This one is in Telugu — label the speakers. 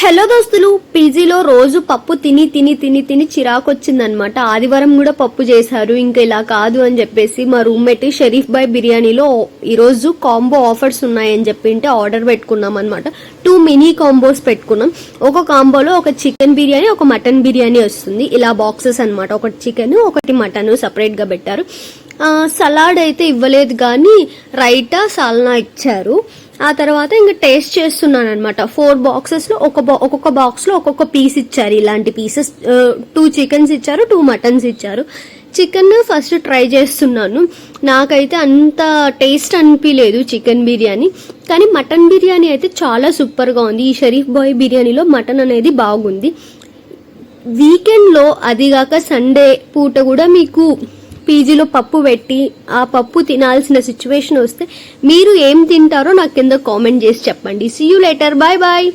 Speaker 1: హలో దోస్తులు, పీజీలో రోజు పప్పు తిని తిని తిని తిని చిరాకు వచ్చిందనమాట. ఆదివారం కూడా పప్పు చేశారు. ఇంకా ఇలా కాదు అని చెప్పేసి మా రూమ్మేట్ షరీఫ్ బాయ్ బిర్యానీలో ఈరోజు కాంబో ఆఫర్స్ ఉన్నాయని చెప్పింటే ఆర్డర్ పెట్టుకున్నాం అనమాట. 2 మినీ కాంబోస్ పెట్టుకున్నాం. ఒక కాంబోలో ఒక చికెన్ బిర్యానీ, ఒక మటన్ బిర్యానీ వస్తుంది. ఇలా బాక్సెస్ అనమాట. ఒకటి చికెన్, ఒకటి మటన్ సపరేట్ గా పెట్టారు. సలాడ్ అయితే ఇవ్వలేదు కానీ రైతా, సాల్నా ఇచ్చారు. ఆ తర్వాత ఇంకా టేస్ట్ చేస్తున్నాను అనమాట. 4 బాక్సెస్ లో ఒక్కొక్క బాక్స్ లో ఒక్కొక్క పీస్ ఇచ్చారు. ఇలాంటి పీసెస్ 2 చికెన్స్ ఇచ్చారు, 2 మటన్స్ ఇచ్చారు. చికెన్ ఫస్ట్ ట్రై చేస్తున్నాను. నాకైతే అంత టేస్ట్ అనిపించలేదు చికెన్ బిర్యానీ, కానీ మటన్ బిర్యానీ అయితే చాలా సూపర్ గా ఉంది. ఈ షరీఫ్ బాయ్ బిర్యానీలో మటన్ అనేది బాగుంది. వీకెండ్ లో అదిగాక సండే పూట కూడా మీకు పీజీలో పప్పు పెట్టి ఆ పప్పు తినాల్సిన సిచ్యువేషన్ వస్తే మీరు ఏం తింటారో నాకు కింద కామెంట్ చేసి చెప్పండి. See you later, bye bye.